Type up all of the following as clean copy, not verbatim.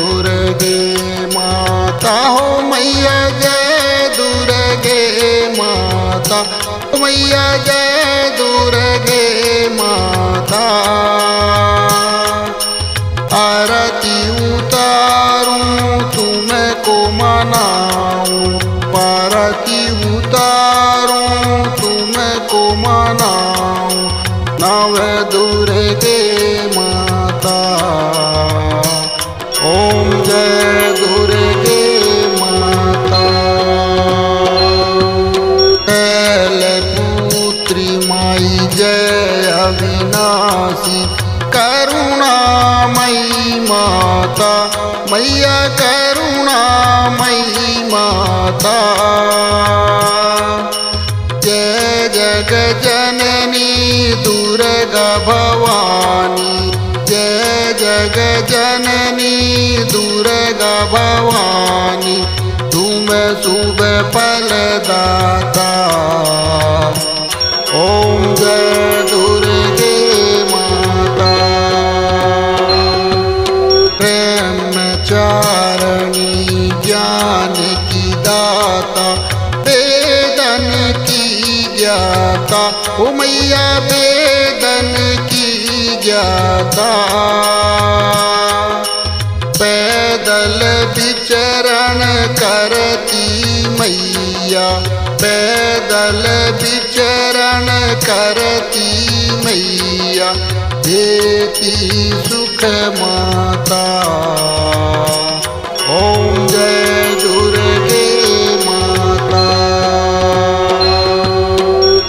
दुर्गे माता हो मैया जय दुर्गे माता हो मैया जय दुर्गे माता। आरती उतारूं तुमको मनाऊं, आरती उतारूं तुमको मनाऊं, नव दुर्गे माता। ओम जय दुर्गे माता। शैलपुत्री माई जय अविनाशी करुणामयी माता, मैया करुणामयी माता। जय जग जननी दुर्गा भवानी, जय जग जननी दुर्गा भवानी, तुम शुभ फलदाता। ओम जय दुर्गे माता। ब्रह्मचारिणी ज्ञान की दाता, वेदन की ज्ञाता, ओ मैया वेदन की ज्ञाता। पैदल विचरण करती मैया, पैदल विचरण करती मैया, देती सुख माता। ओम जय दुर्गे माता।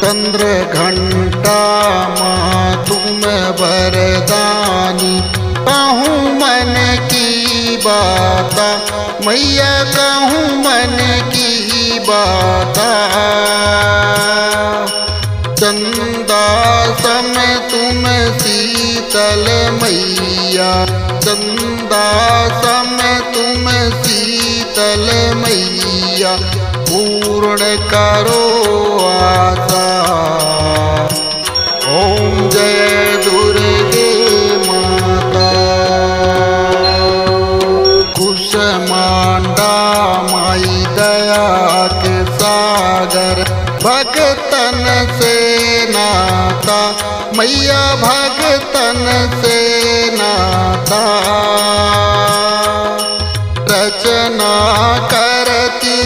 चंद्र घंटा माँ तुम वरदानी, कहूँ मन की बाता मैया, कहूँ मन की बाता। चंदा सम तुम शीतल मैया, चंदा सम तुम शीतल मैया, पूर्ण करो आशा। ओम जय दुर्गे माता। कुसमांडा माई दया के सागर, भगतन से नाता मैया, भगतन से नाता। रचना करती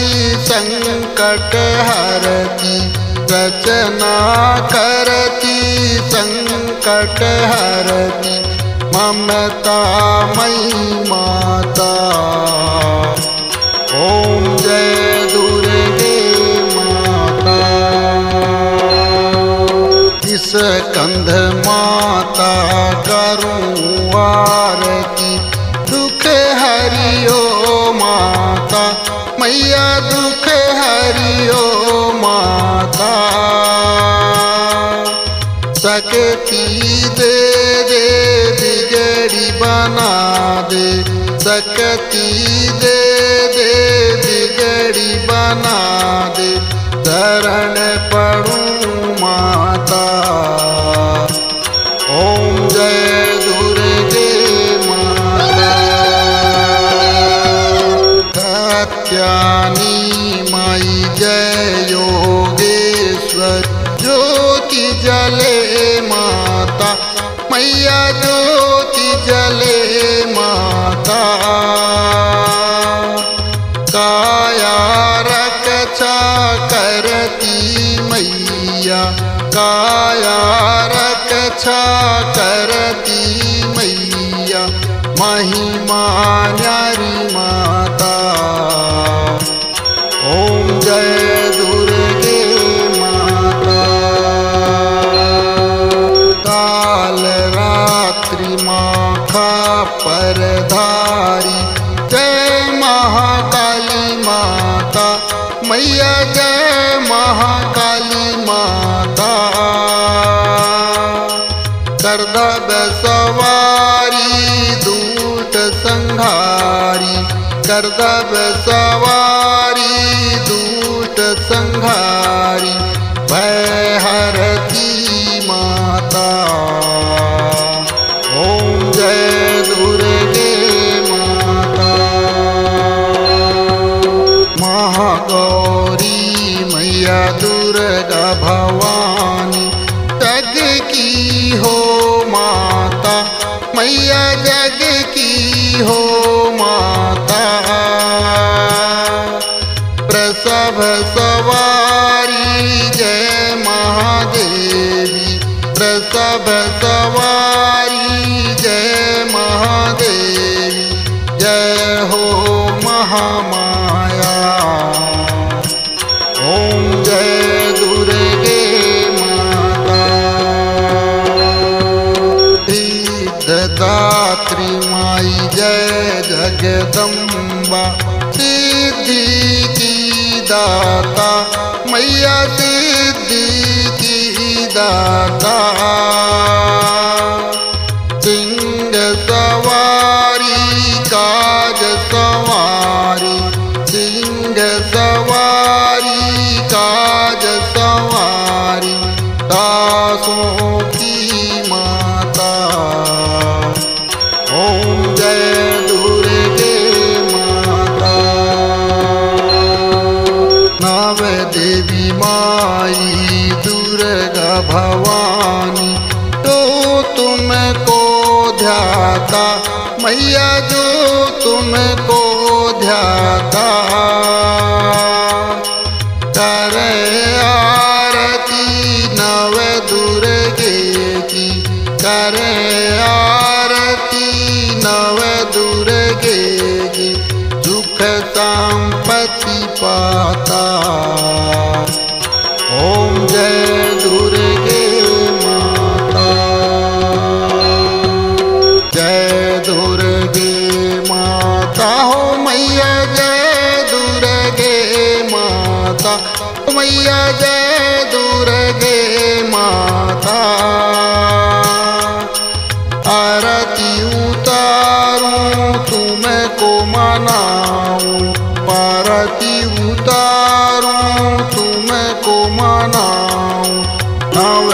संकट हरती, रचना करती संकट हरती, ममता मई माता। ओम जय दुर्गे माता। इस कंध माता करूं आरती, दुख हरियो माता मैया, दुख हरियो माता। शक्ति दे दे बिगड़ी बना दे, शक्ति दे दे बिगड़ी बना दे, शरण पड़ूं माता। ओम जय दुर्गे माता। कात्यायनी माई जय योगेश्वर, ज्योति जले माता मैया, ज्योति जले माता। काया रक्षा करती मैया, काया रक्षा करती मैया, महिमा न्यारी माता। ओम जय दुर्गे माता। काल रात्रि माखा परधारी, जय महाकाली माता मैया, जय महाकाली माता। करदब सवारी दूत संहारी, करदब सवारी दूत संहारी, भय हरती माता। ओम जय दुर्गे माता। हो महामाया। ओम जय दुर्गे माता। सिद्धदात्री माई जय जगदम्बा, सिद्धि की दाता मैया सिद्धि की दाता। सिंह सवारी काज सवारी, सिंह सवारी काज सवारी, दासों की माता। ओम जय दुर्गे माता। नव देवी माई दुर्गा भवानी, तो तुमको ध्याता मैया जो तुमको ध्याता। करे आरती नव दुर्गे की, करे आरती नव दुर्गे की, सुख संपत्ति पाता। ओम जय दुर्गे माता। जय दुर्गे माता हो मैया जय दुर्गे माता, मैया जय दुर्गे माता। आरती उतारूं तुमको मनाऊं, आरती उतारूं तुमको मनाऊं, नव